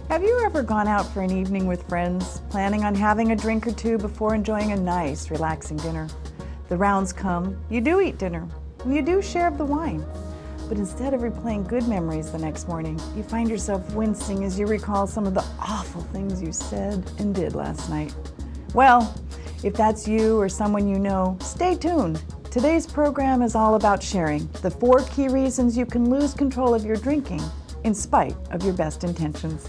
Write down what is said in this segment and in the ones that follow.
Have you ever gone out for an evening with friends, planning on having a drink or two before enjoying a nice, relaxing dinner? The rounds come, you do eat dinner, and you do share of the wine. But instead of replaying good memories the next morning, you find yourself wincing as you recall some of the awful things you said and did last night. Well, if that's you or someone you know, stay tuned. Today's program is all about sharing the 4 key reasons you can lose control of your drinking in spite of your best intentions.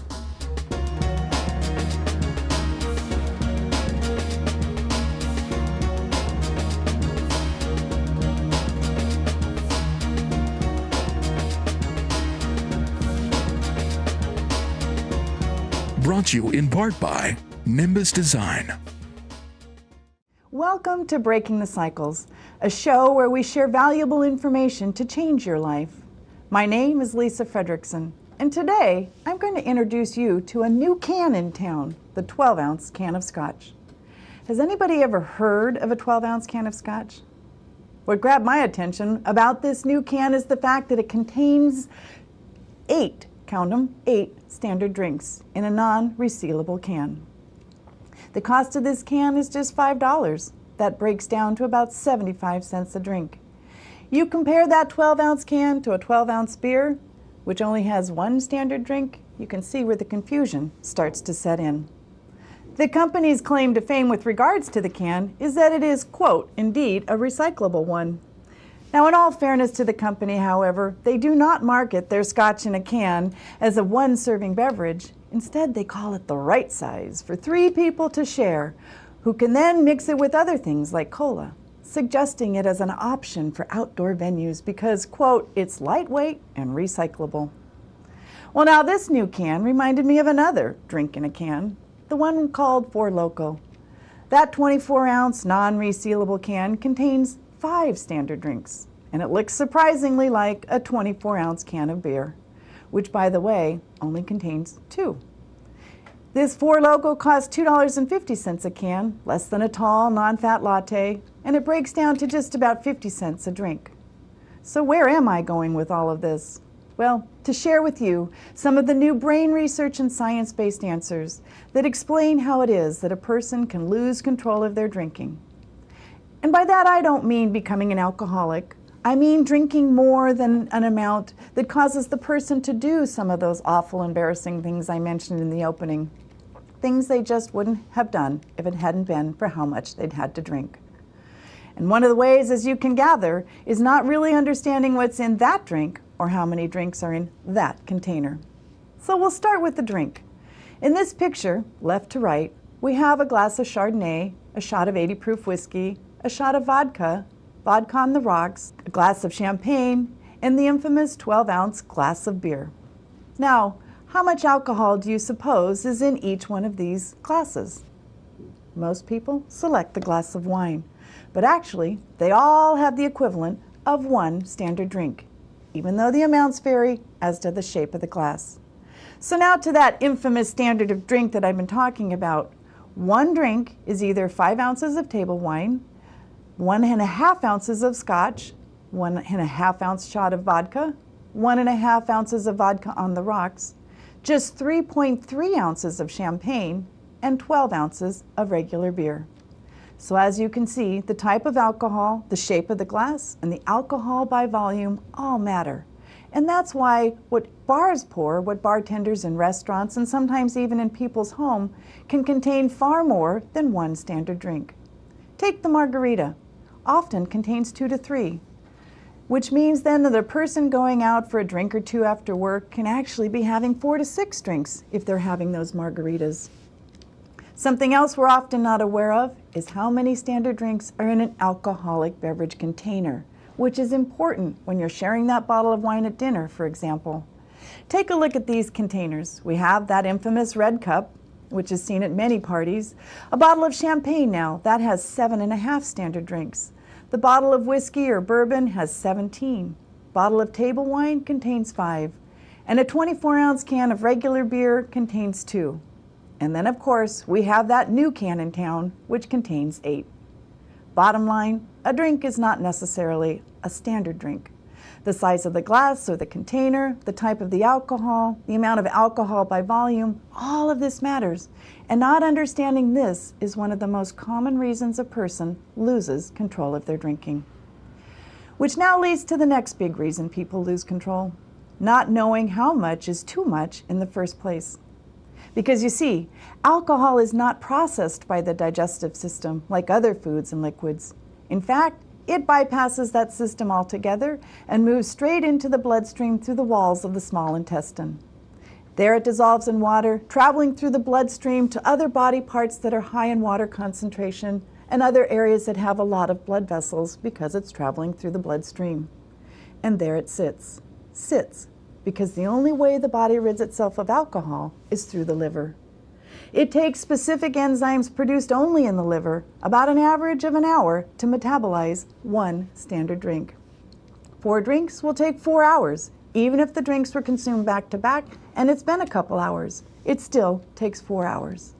Brought to you in part by Nimbus Design. Welcome to Breaking the Cycles, a show where we share valuable information to change your life. My name is Lisa Fredrickson, and today I'm going to introduce you to a new can in town, the 12-ounce can of Scotch. Has anybody ever heard of a 12-ounce can of Scotch? What grabbed my attention about this new can is the fact that it contains 8, count them, 8 standard drinks in a non-resealable can. The cost of this can is just $5. That breaks down to about 75 cents a drink. You compare that 12-ounce can to a 12-ounce beer, which only has 1 standard drink, you can see where the confusion starts to set in. The company's claim to fame with regards to the can is that it is, quote, indeed a recyclable one. Now, in all fairness to the company, however, they do not market their Scotch in a can as a one-serving beverage. Instead, they call it the right size for 3 people to share, who can then mix it with other things like cola, suggesting it as an option for outdoor venues because, quote, it's lightweight and recyclable. Well, now this new can reminded me of another drink in a can, the one called Four Loko. That 24-ounce non-resealable can contains 5 standard drinks, and it looks surprisingly like a 24-ounce can of beer, which, by the way, only contains 2. This Four Loko costs $2.50 a can, less than a tall, non-fat latte, and it breaks down to just about 50 cents a drink. So where am I going with all of this? Well, to share with you some of the new brain research and science-based answers that explain how it is that a person can lose control of their drinking. And by that I don't mean becoming an alcoholic. I mean drinking more than an amount that causes the person to do some of those awful, embarrassing things I mentioned in the opening. Things they just wouldn't have done if it hadn't been for how much they'd had to drink. And one of the ways, as you can gather, is not really understanding what's in that drink or how many drinks are in that container. So we'll start with the drink. In this picture, left to right, we have a glass of Chardonnay, a shot of 80 proof whiskey, a shot of vodka on the rocks, a glass of champagne, and the infamous 12-ounce glass of beer. Now, how much alcohol do you suppose is in each one of these glasses? Most people select the glass of wine, but actually, they all have the equivalent of 1 standard drink, even though the amounts vary as to the shape of the glass. So now to that infamous standard of drink that I've been talking about. 1 drink is either 5 ounces of table wine, 1.5 ounces of scotch, 1.5 ounce shot of vodka, 1.5 ounces of vodka on the rocks, just 3.3 ounces of champagne, and 12 ounces of regular beer. So as you can see, the type of alcohol, the shape of the glass, and the alcohol by volume all matter. And that's why what bars pour, what bartenders in restaurants and sometimes even in people's home, can contain far more than 1 standard drink. Take the margarita. Often contains 2 to 3, which means then that a person going out for a drink or 2 after work can actually be having 4 to 6 drinks if they're having those margaritas. Something else we're often not aware of is how many standard drinks are in an alcoholic beverage container, which is important when you're sharing that bottle of wine at dinner, for example. Take a look at these containers. We have that infamous red cup, which is seen at many parties. A bottle of champagne now, that has 7.5 standard drinks. The bottle of whiskey or bourbon has 17. Bottle of table wine contains 5. And a 24-ounce can of regular beer contains 2. And then, of course, we have that new can in town, which contains 8. Bottom line, a drink is not necessarily a standard drink. The size of the glass or the container, the type of the alcohol, the amount of alcohol by volume, all of this matters. And not understanding this is one of the most common reasons a person loses control of their drinking. Which now leads to the next big reason people lose control: not knowing how much is too much in the first place. Because you see, alcohol is not processed by the digestive system like other foods and liquids. In fact, it bypasses that system altogether and moves straight into the bloodstream through the walls of the small intestine. There it dissolves in water, traveling through the bloodstream to other body parts that are high in water concentration and other areas that have a lot of blood vessels because it's traveling through the bloodstream. And there it sits. Because the only way the body rids itself of alcohol is through the liver. It takes specific enzymes produced only in the liver about an average of an hour to metabolize one standard drink. 4 drinks will take 4 hours. Even if the drinks were consumed back to back and it's been a couple hours, it still takes 4 hours.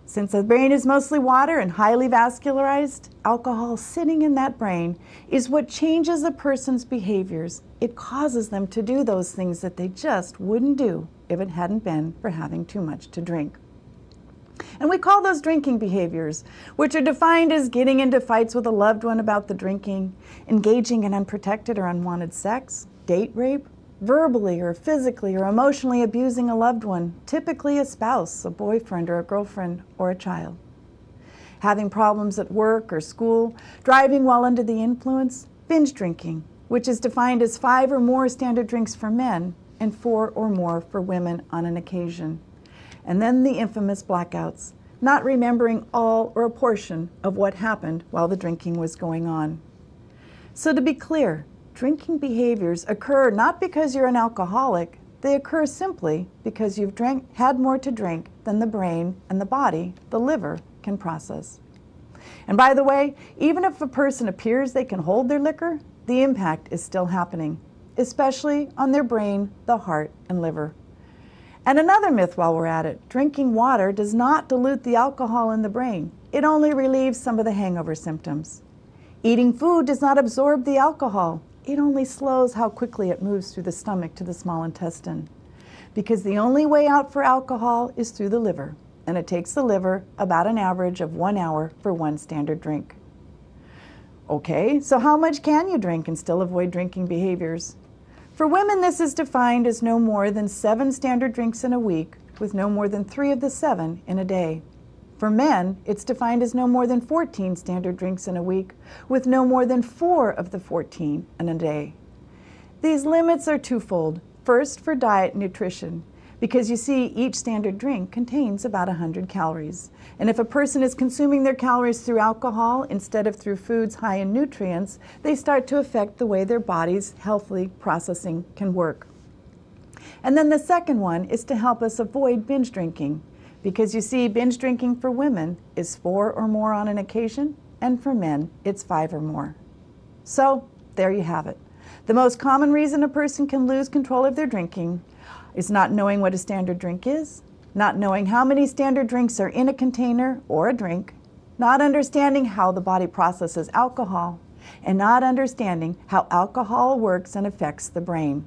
Since the brain is mostly water and highly vascularized, alcohol sitting in that brain is what changes a person's behaviors. It causes them to do those things that they just wouldn't do if it hadn't been for having too much to drink. And we call those drinking behaviors, which are defined as getting into fights with a loved one about the drinking, engaging in unprotected or unwanted sex, date rape, verbally or physically or emotionally abusing a loved one, typically a spouse, a boyfriend or a girlfriend or a child. Having problems at work or school, driving while under the influence, binge drinking, which is defined as 5 or more standard drinks for men and 4 or more for women on an occasion. And then the infamous blackouts, not remembering all or a portion of what happened while the drinking was going on. So to be clear, drinking behaviors occur not because you're an alcoholic, they occur simply because you've had more to drink than the brain and the body, the liver, can process. And by the way, even if a person appears they can hold their liquor, the impact is still happening, especially on their brain, the heart, and liver. And another myth while we're at it: drinking water does not dilute the alcohol in the brain. It only relieves some of the hangover symptoms. Eating food does not absorb the alcohol. It only slows how quickly it moves through the stomach to the small intestine. Because the only way out for alcohol is through the liver, and it takes the liver about an average of 1 hour for one standard drink. Okay, so how much can you drink and still avoid drinking behaviors? For women, this is defined as no more than 7 standard drinks in a week, with no more than 3 of the 7 in a day. For men, it's defined as no more than 14 standard drinks in a week, with no more than 4 of the 14 in a day. These limits are twofold. First, for diet and nutrition, because you see, each standard drink contains about 100 calories. And if a person is consuming their calories through alcohol instead of through foods high in nutrients, they start to affect the way their body's healthy processing can work. And then the second one is to help us avoid binge drinking, because you see, binge drinking for women is 4 or more on an occasion, and for men, it's 5 or more. So, there you have it. The most common reason a person can lose control of their drinking is not knowing what a standard drink is, not knowing how many standard drinks are in a container or a drink, not understanding how the body processes alcohol, and not understanding how alcohol works and affects the brain.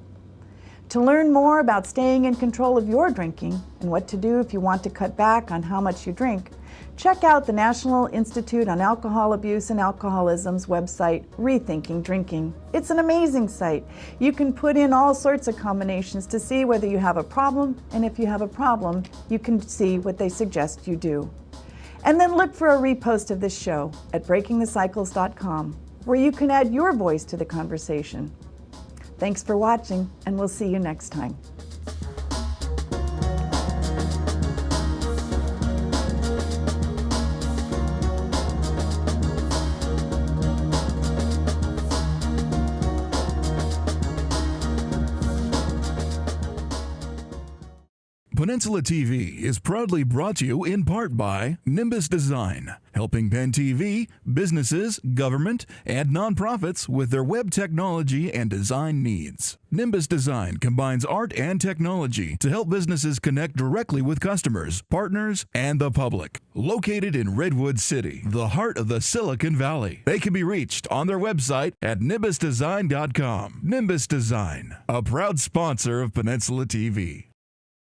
To learn more about staying in control of your drinking and what to do if you want to cut back on how much you drink, check out the National Institute on Alcohol Abuse and Alcoholism's website, Rethinking Drinking. It's an amazing site. You can put in all sorts of combinations to see whether you have a problem, and if you have a problem, you can see what they suggest you do. And then look for a repost of this show at BreakingTheCycles.com, where you can add your voice to the conversation. Thanks for watching, and we'll see you next time. Peninsula TV is proudly brought to you in part by Nimbus Design, helping Penn TV, businesses, government, and nonprofits with their web technology and design needs. Nimbus Design combines art and technology to help businesses connect directly with customers, partners, and the public. Located in Redwood City, the heart of the Silicon Valley. They can be reached on their website at NimbusDesign.com. Nimbus Design, a proud sponsor of Peninsula TV.